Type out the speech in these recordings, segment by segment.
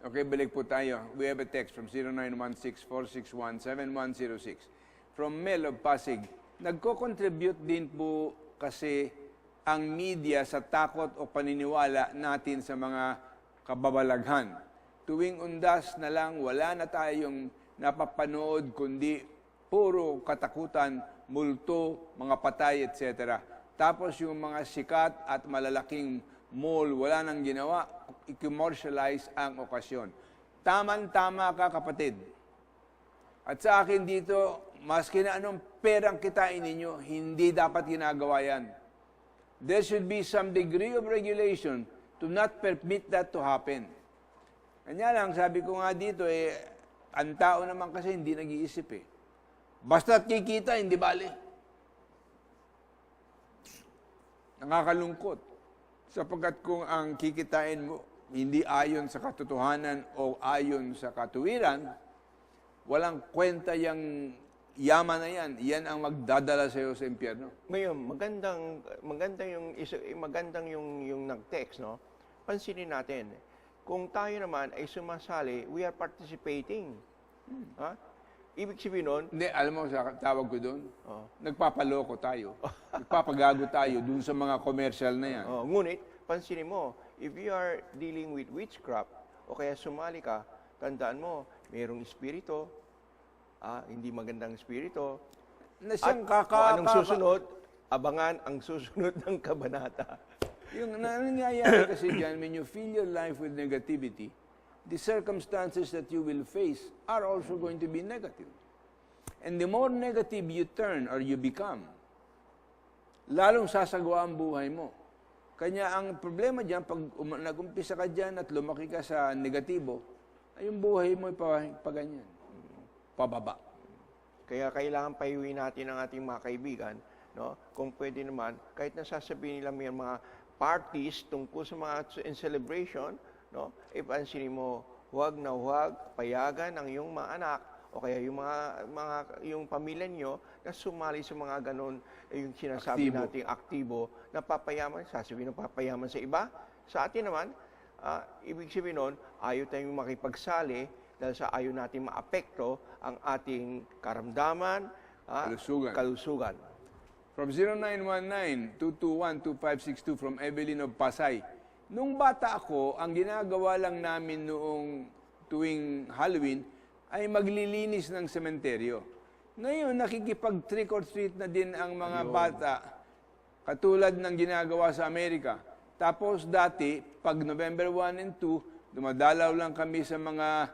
Okay, balik po tayo. We have a text from 0916-461-7106. From Mel of Pasig. Nagko-contribute din po kasi ang media sa takot o paniniwala natin sa mga kababalaghan. Tuwing undas na lang, wala na tayong napapanood kundi puro katakutan, multo, mga patay, etc. Tapos yung mga sikat at malalaking mall, wala nang ginawa, i-commercialize ang okasyon. Taman-tama ka, kapatid. At sa akin dito, maski na anong perang kitain ninyo, hindi dapat ginagawa yan. There should be some degree of regulation to not permit that to happen. Kanya lang, sabi ko nga dito, ang tao naman kasi hindi nag-iisip eh. Basta't kikita, hindi bali. Nakakalungkot. Sapagkat kung ang kikitain mo hindi ayon sa katotohanan o ayon sa katuwiran, walang kwenta yung yaman na yan. Yan ang magdadala sa iyo sa impyerno. Ngayon, magandang yung nag-text, no? Pansinin natin, kung tayo naman ay sumasali, we are participating. Ha? Ibig sabihin nun, Hindi, alam mo sa tawag ko doon, nagpapaloko tayo. Nagpapagago tayo dun sa mga commercial na yan. ngunit, pansinin mo, if you are dealing with witchcraft, o kaya sumali ka, tandaan mo, mayroong espiritu, hindi magandang espiritu, at kung anong susunod, abangan ang susunod ng kabanata. Yung nangyayari kasi dyan, when you fill your life with negativity, the circumstances that you will face are also going to be negative. And the more negative you turn or you become, lalong sasagawa ang buhay mo. Kanya ang problema dyan, pag nag-umpisa ka dyan at lumaki ka sa negatibo, ay yung buhay mo paganyan. Pababa. Kaya kailangan payuhin natin ang ating mga kaibigan, no? Kung pwede naman, kahit nasasabihin nila may mga parties tungkol sa mga celebration, no? Ipansinin mo, huwag na huwag payagan ang iyong mga anak o kaya yung pamilya nyo na sumali sa mga ganon, yung sinasabi nating aktibo na papayaman, sasabihin ng papayaman sa iba. Sa atin naman, ibig sabihin nun, ayaw tayong makipagsali dahil sa ayaw natin maapekto ang ating karamdaman, kalusugan. From 0919-221-2562 from Evelyn of Pasay. Nung bata ako, ang ginagawa lang namin noong tuwing Halloween ay maglilinis ng sementeryo. Ngayon, nakikipag-trick or treat na din ang mga bata, katulad ng ginagawa sa Amerika. Tapos dati, pag November 1 and 2, dumadalaw lang kami sa mga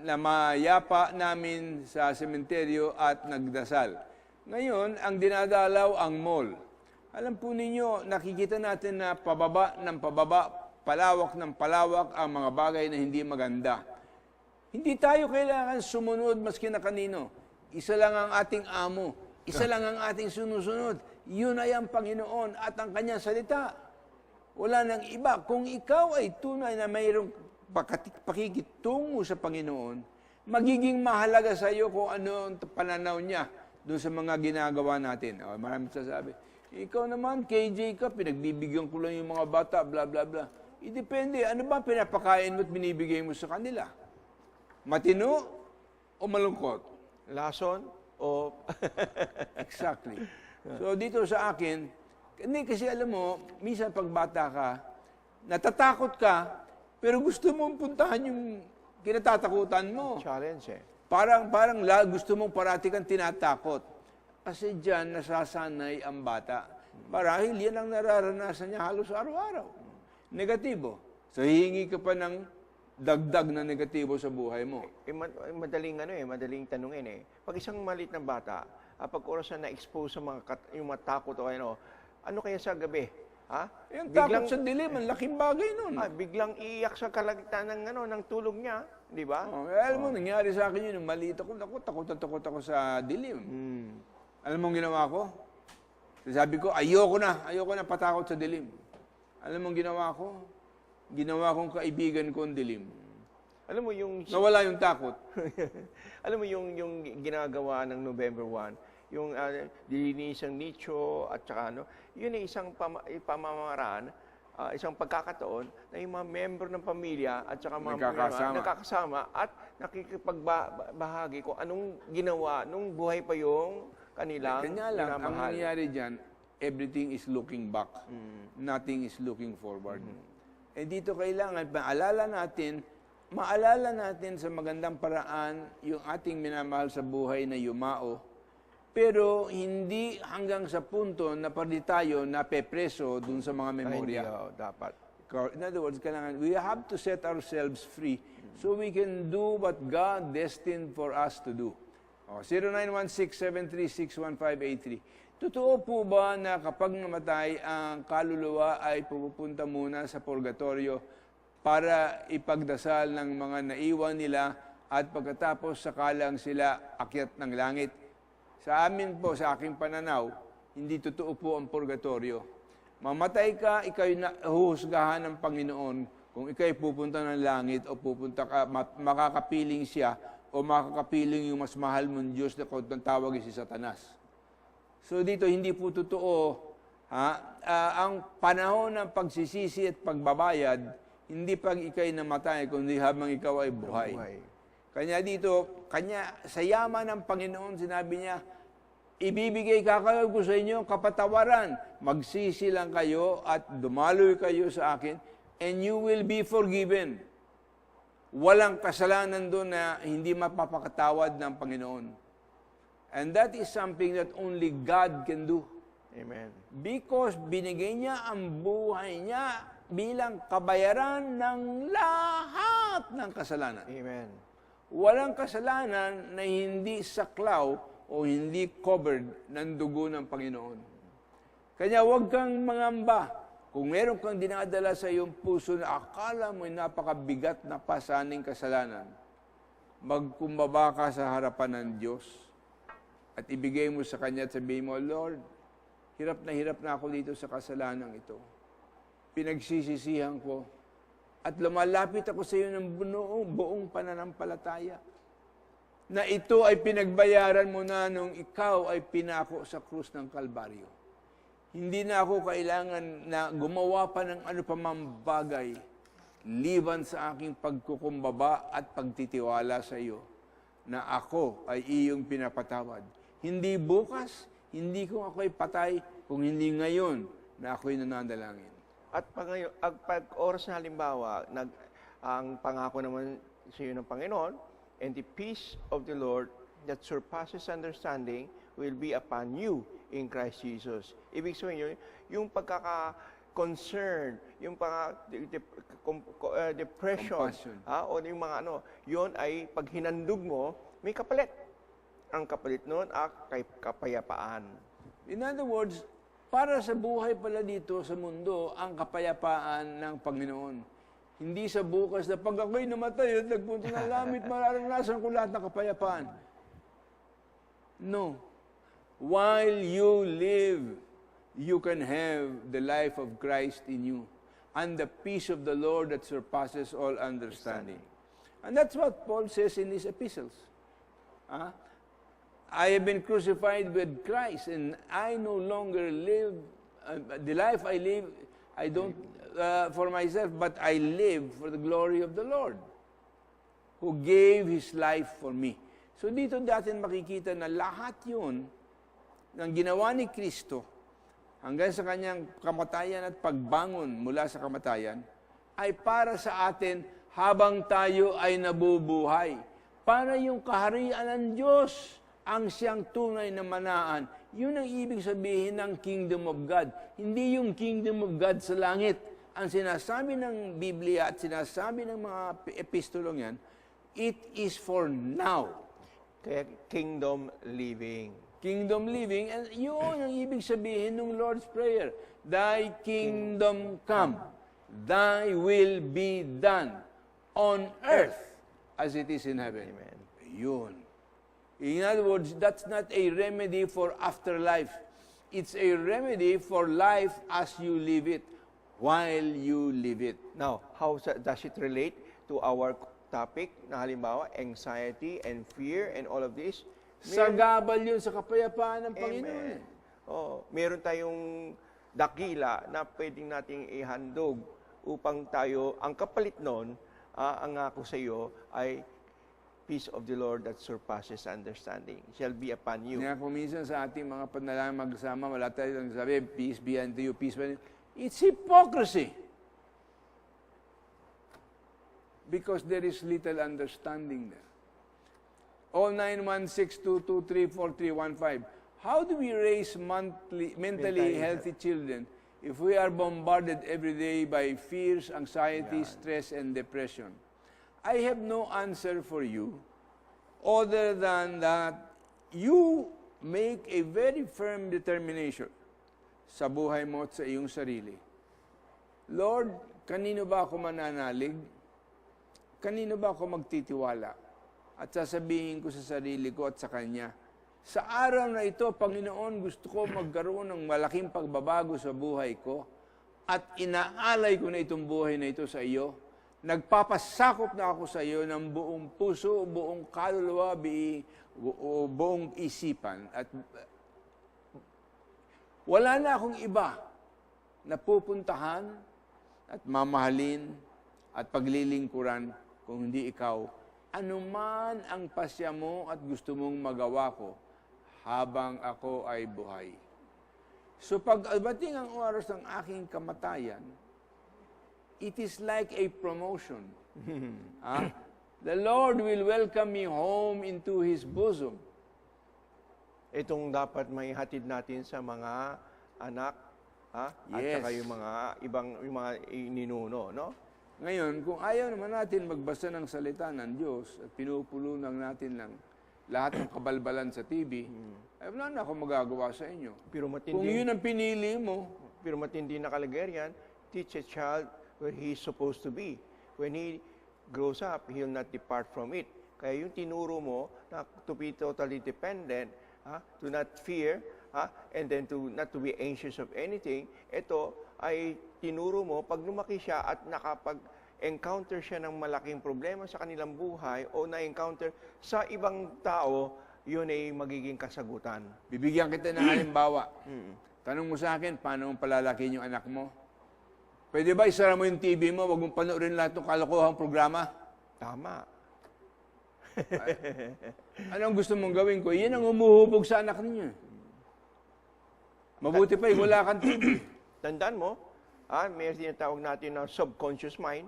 namayapa namin sa sementeryo at nagdasal. Ngayon, ang dinadalaw ang mall. Alam po ninyo, nakikita natin na pababa ng pababa, palawak ng palawak ang mga bagay na hindi maganda. Hindi tayo kailangan sumunod maski na kanino. Isa lang ang ating amo. Isa lang ang ating sinusunod. Yun ay ang Panginoon at ang kanyang salita. Wala nang iba. Kung ikaw ay tunay na mayroong pakikitungo sa Panginoon, magiging mahalaga sa iyo kung ano ang pananaw niya doon sa mga ginagawa natin. Maraming sasabi, ikaw naman, KJ ka, pinagbibigyan ko lang yung mga bata, bla bla bla. Depende, ano ba pinapakain mo at binibigay mo sa kanila? Matino o malungkot? Lason o... Exactly. So dito sa akin, hindi kasi alam mo, minsan pag bata ka, natatakot ka, pero gusto mong puntahan yung kinatatakutan mo. Challenge eh. Parang gusto mong parati kang tinatakot. Kasi dyan nasasanay ang bata. Marahil yan ang nararanasan niya halos araw-araw. Negatibo. So hihingi ka pa ng dagdag na negatibo sa buhay mo. Madaling tanungin eh. Pag isang maliit na bata, pag orasan na-expose sa yung matakot o ano kaya sa gabi? Ha? Yung takot sa dilim, ang laking bagay nun. Biglang iiyak sa kalagitnaan ng tulog niya, di ba? Alam mo, nangyari sa akin yun, maliit ako, takot ako sa dilim. Alam mo ginawa ko? Sabi ko, ayoko na patakot sa dilim. Alam mo ginawa ko? Ginawa kong kaibigan ko ang dilim. Alam mo yung... Nawala yung takot. Alam mo yung ginagawa ng November 1, yung dilinis ng nicho at saka yun ay isang pamamaraan isang pagkakataon na yung mga member ng pamilya at saka mga Nagkakasama. nagkakasama at nakikipagbahagi kung anong ginawa nung buhay pa yung kanilang Kanya lang, ang minamahal. nangyayari dyan, everything is looking back. Nothing is looking forward. Eh dito kailangan, maalala natin sa magandang paraan yung ating minamahal sa buhay na yumao, pero hindi hanggang sa punto na pati tayo napepreso dun sa mga memorya. Dapat. In other words, kailangan, we have to set ourselves free so we can do what God destined for us to do. 0916-736-1583. Totoo po ba na kapag namatay, ang kaluluwa ay pupunta muna sa purgatorio para ipagdasal ng mga naiwan nila at pagkatapos sakalang sila akyat ng langit? Sa amin po, sa aking pananaw, hindi totoo po ang purgatorio. Mamatay ka, ikaw'y nahuhusgahan ng Panginoon kung ikaw'y pupunta ng langit o pupunta ka, makakapiling siya o makakapiling yung mas mahal mong Diyos na kung tawagin si Satanas. So dito, hindi po totoo. Ang panahon ng pagsisisi at pagbabayad, hindi pag ikaw'y namatay, kundi habang ikaw ay buhay. Kanya dito, sa yaman ng Panginoon, sinabi niya, ibibigay kayo ko sa inyo kapatawaran. Magsisi lang kayo at dumaloy kayo sa akin, and you will be forgiven. Walang kasalanan doon na hindi mapapakatawad ng Panginoon. And that is something that only God can do. Amen. Because binigay niya ang buhay niya bilang kabayaran ng lahat ng kasalanan. Amen. Walang kasalanan na hindi saklaw o hindi covered ng dugo ng Panginoon. Kanya huwag kang mangamba. Kung meron kang dinadala sa iyong puso na akala mo'y napakabigat na pasaning kasalanan, magkumbaba ka sa harapan ng Diyos at ibigay mo sa Kanya at sabihin mo, Lord, hirap na ako dito sa kasalanan ito. Pinagsisisihan ko at lumalapit ako sa iyo ng buong pananampalataya na ito ay pinagbayaran mo na nung ikaw ay pinako sa krus ng Kalbaryo. Hindi na ako kailangan na gumawa pa ng ano pa mang bagay liban sa aking pagkukumbaba at pagtitiwala sa iyo na ako ay iyong pinapatawad. Hindi bukas, hindi kung ako'y patay, kung hindi ngayon na ako'y nananalangin. At pag oras na halimbawa, ang pangako naman sa iyo ng Panginoon, and the peace of the Lord that surpasses understanding will be upon you in Christ Jesus. Ibig sabihin yung pagkaka-concern, yung depression, o yung mga yun ay pag hinandog mo, may kapalit. Ang kapalit noon ay kapayapaan. In other words, para sa buhay pala dito sa mundo, ang kapayapaan ng Panginoon. Hindi sa bukas na pag ako'y namatay at nagpunta ng langit, mararanasan ko lahat ng kapayapaan. No. While you live, you can have the life of Christ in you and the peace of the Lord that surpasses all understanding. And that's what Paul says in his epistles. I have been crucified with Christ, and I no longer live, the life I live, I don't for myself, but I live for the glory of the Lord, who gave His life for me. So dito natin makikita na lahat yun ng ginawa ni Kristo hanggang sa kanyang kamatayan at pagbangon mula sa kamatayan ay para sa atin habang tayo ay nabubuhay. Para yung kaharian ng Diyos ang siyang tunay na manaan. Yun ang ibig sabihin ng Kingdom of God. Hindi yung Kingdom of God sa langit. Ang sinasabi ng Biblia at sinasabi ng mga epistolong yan, it is for now. Kaya kingdom living. Kingdom living, and yun ang ibig sabihin ng Lord's Prayer. Thy kingdom come, thy will be done on earth as it is in heaven. Amen. Yun. In other words, that's not a remedy for afterlife. It's a remedy for life as you live it, while you live it. Now, how does it relate to our topic na halimbawa, anxiety and fear and all of this? Sagabal yun sa kapayapaan ng Panginoon. Amen. Oh, meron tayong dakila na pwedeng nating ihandog upang tayo, ang kapalit nun, ang ako sa iyo ay peace of the Lord that surpasses understanding shall be upon you. Kaya kung minsan sa ating mga panalangin magsama, wala tayo lang sabi, peace be unto you, peace be unto you. It's hypocrisy. Because there is little understanding there. 091622343315. How do we raise mentally healthy children if we are bombarded every day by fears, anxiety, stress, and depression? I have no answer for you other than that you make a very firm determination sa buhay mo at sa iyong sarili. Lord, kanino ba ako mananalig? Kanino ba ako magtitiwala? At sasabihin ko sa sarili ko at sa Kanya, sa araw na ito, Panginoon, gusto ko magkaroon ng malaking pagbabago sa buhay ko at inaalay ko na itong buhay na ito sa iyo. Nagpapasakop na ako sa iyo ng buong puso, buong kaluluwa, buong isipan. At wala na akong iba na pupuntahan at mamahalin at paglilingkuran kung hindi ikaw. Anuman ang pasya mo at gusto mong magawa ko habang ako ay buhay. So pag albating ang oras ng aking kamatayan, it is like a promotion. The Lord will welcome me home into His bosom. Itong dapat may hatid natin sa mga anak, at saka yung mga yung mga ninuno, no? Ngayon, kung ayaw naman natin magbasa ng salita ng Diyos at pinupulunan natin lang lahat ng kabalbalan sa TV, ay wala na akong magagawa sa inyo. Pero Kung yun ang pinili mo, pero matindi na kalagayan, teach a child where he is supposed to be. When he grows up, he will not depart from it. Kaya yung tinuro mo na to be totally dependent, to not fear, and then not to be anxious of anything, ito ay tinuro mo pag lumaki siya at nakapag-encounter siya ng malaking problema sa kanilang buhay o na-encounter sa ibang tao, yun ay magiging kasagutan. bibigyan kita ng halimbawa. Tanong mo sa akin, paano mong palalakihin yung anak mo? Pwede ba isara mo yung TV mo, wag mong panoorin lahat ng kalokohang programa? Tama. Anong gusto mong gawin ko? Yan ang umuhubog sa anak niyo. Mabuti pa, wala kang TV. Tandaan mo, may tinatawag natin na subconscious mind.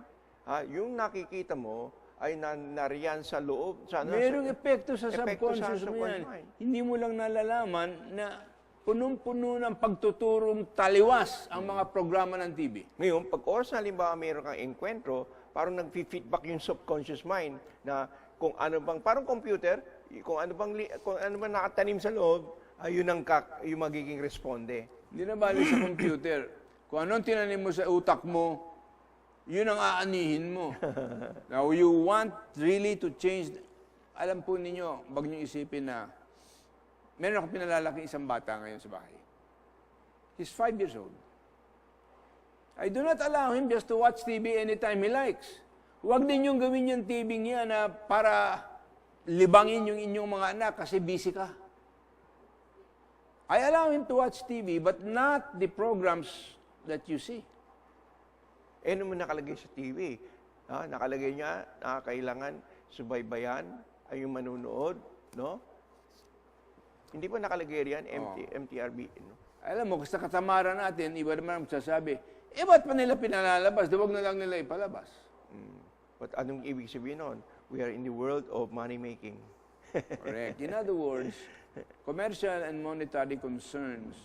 Yung nakikita mo ay nariyan sa loob. Merong epekto sa epekto subconscious sa mo yan. subconscious mind. Hindi mo lang nalalaman na punong-puno ng pagtuturong taliwas ang mga programa ng TV. Ngayon, pag oras na halimbawa mayroon kang enkwentro, parang nag-feedback yung subconscious mind na kung ano bang, parang computer, kung ano bang nakatanim sa loob, ayun yung magiging responde. Hindi na bali sa computer. Kung anong tinanim mo sa utak mo, yun ang aanihin mo. Now, you want really to change, alam po ninyo, wag niyo isipin na, meron akong pinalalaking isang bata ngayon sa bahay. He's 5 years old. I do not allow him just to watch TV anytime he likes. Huwag din yung gawin yung TV niya na para libangin yung inyong mga anak kasi busy ka. I allow him to watch TV, but not the programs that you see. Ano mo nakalagay sa TV? Nakalagay niya na kailangan subaybayan ay yung manunood, no? Hindi pa nakalagay yan, MTRB. No? Alam mo, sa katamaran natin, iba naman magsasabi, ba't pa nila pinalalabas? Huwag na lang nila ipalabas. But anong ibig sabihin nun? We are in the world of money-making. Correct. In other words, commercial and monetary concerns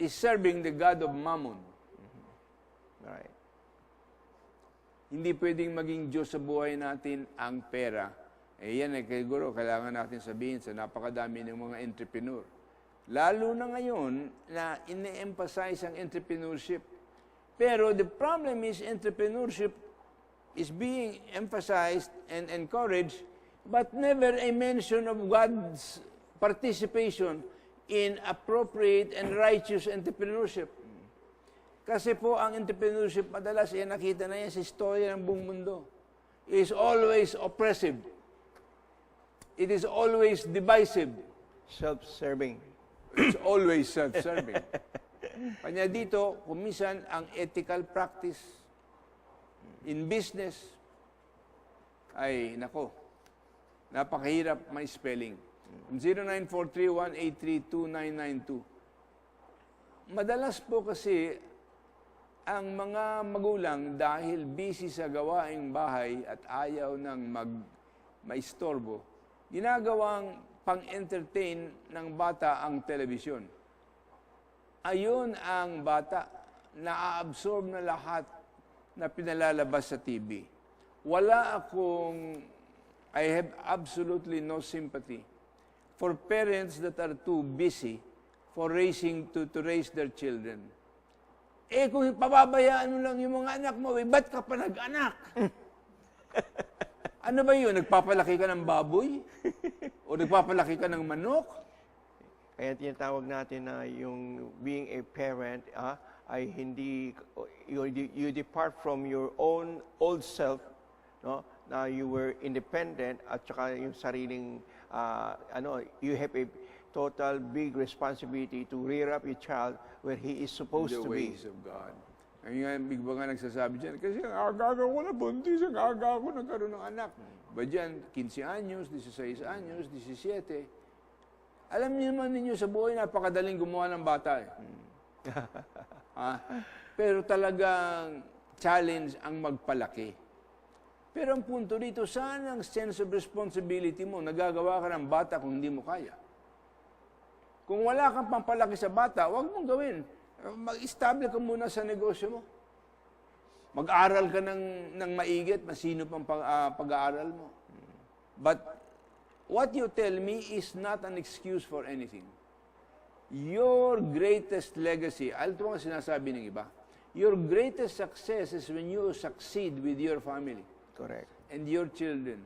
is serving the God of Mammon. Right. Hindi pwedeng maging Diyos sa buhay natin ang pera. Yan ay siguro kailangan natin sabihin sa napakadami ng mga entrepreneur. Lalo na ngayon na ine-emphasize ang entrepreneurship. Pero the problem is entrepreneurship is being emphasized and encouraged, but never a mention of God's participation in appropriate and righteous entrepreneurship. Kasi po ang entrepreneurship madalas nakita na yan sa istorya ng buong mundo. It is always oppressive. It is always divisive. Self-serving. It's always self-serving. Kanya dito, kumisan ang ethical practice in business, ay, nako, napakahirap may spelling. 0943-183-2992. Madalas po kasi, ang mga magulang dahil busy sa gawaing bahay at ayaw nang maistorbo, ginagawang pang-entertain ng bata ang telebisyon. Ayon ang bata, na-absorb na lahat na pinalalabas sa TV. I have absolutely no sympathy for parents that are too busy for to raise their children. Eh, kung pababayaan mo lang yung mga anak mo, ba't ka pa nag-anak? Ano ba yun? Nagpapalaki ka ng baboy? O nagpapalaki ka ng manok? Kaya tinatawag natin na yung being a parent ay hindi, you depart from your own old self, no? Na you were independent at saka yung sariling, you have a total big responsibility to rear up your child where he is supposed to The be. ways of God. Ngayon nga, bigba nga nagsasabi dyan, kasi ang aga ko na buntis, ang aga ko nagkaroon ng anak. Ba dyan, 15 anyos, 16 anyos, 17. Alam niyo naman ninyo, sa buhay, napakadaling gumawa ng bata. Pero talagang challenge ang magpalaki. Pero ang punto dito, saan ang sense of responsibility mo? Nagagawa ka ng bata kung hindi mo kaya. Kung wala kang pampalaki sa bata, huwag mong gawin. Mag-establish ka muna sa negosyo mo. Mag-aral ka ng maigit, masino pang pag-aaral mo. But what you tell me is not an excuse for anything. Your greatest legacy, ito ang sinasabi ng iba, your greatest success is when you succeed with your family. Correct. And your children.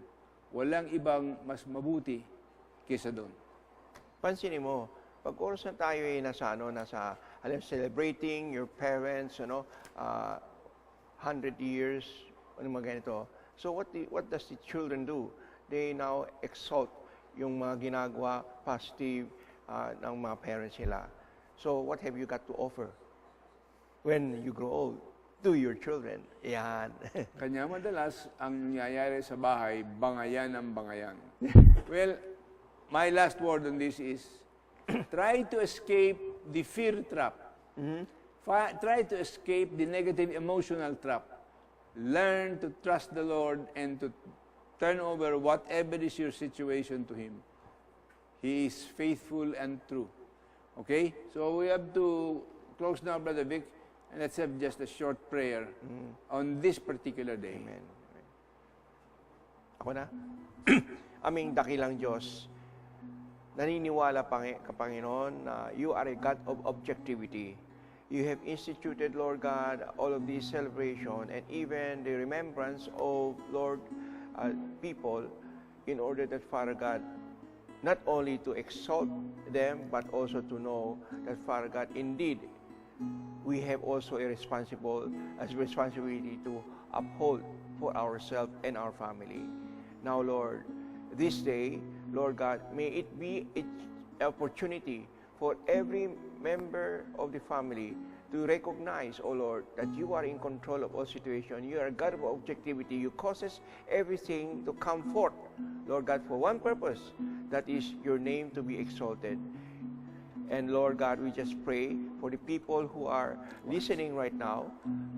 Walang ibang mas mabuti kaysa doon. Pansinin mo, pag oras na tayo ay nasa celebrating your parents, 100 years, mga ganito. So what does the children do? They now exalt yung mga ginagawa positive ng mga parents nila. So what have you got to offer when you grow old to your children? Yan. Kanya madalas, ang nangyayari sa bahay, bangayan ang bangayan. Well, my last word on this is, try to escape the fear trap. Try to escape the negative emotional trap. Learn to trust the Lord and to turn over whatever is your situation to Him. He is faithful and true. Okay? So we have to close now, Brother Vic, and let's have just a short prayer on this particular day. Amen. Ako na? Aming dakilang Diyos, naniniwala ka, Panginoon, na you are a God of objectivity. You have instituted, Lord God, all of these celebration and even the remembrance of, Lord, people in order that, Father God, not only to exalt them, but also to know that, Father God, indeed, we have also a responsibility to uphold for ourselves and our family. Now, Lord, this day, Lord God, may it be an opportunity for every member of the family to recognize, oh Lord, that you are in control of all situations. You are a God of objectivity. You causes everything to come forth, Lord God, for one purpose, that is your name to be exalted. And Lord God, we just pray for the people who are listening right now,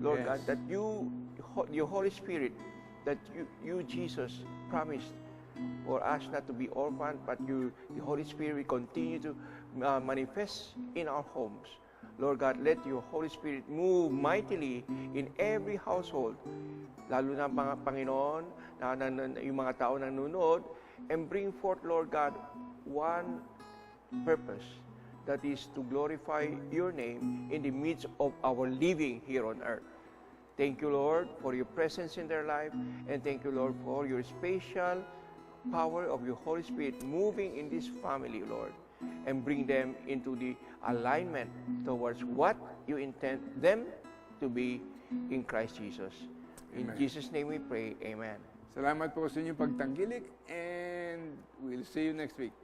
Lord God, that your Holy Spirit, that you Jesus, promised for us not to be orphaned, but the Holy Spirit will continue to manifest in our homes. Lord God, let your Holy Spirit move mightily in every household, lalo na mga Panginoon, yung mga tao nanonood, and bring forth, Lord God, one purpose, that is to glorify your name in the midst of our living here on earth. Thank you, Lord, for your presence in their life, and thank you, Lord, for your special power of your Holy Spirit moving in this family, Lord, and bring them into the alignment towards what you intend them to be in Christ Jesus. In Amen. Jesus' name we pray, amen. Salamat po sa inyong pagtanggilik and we'll see you next week.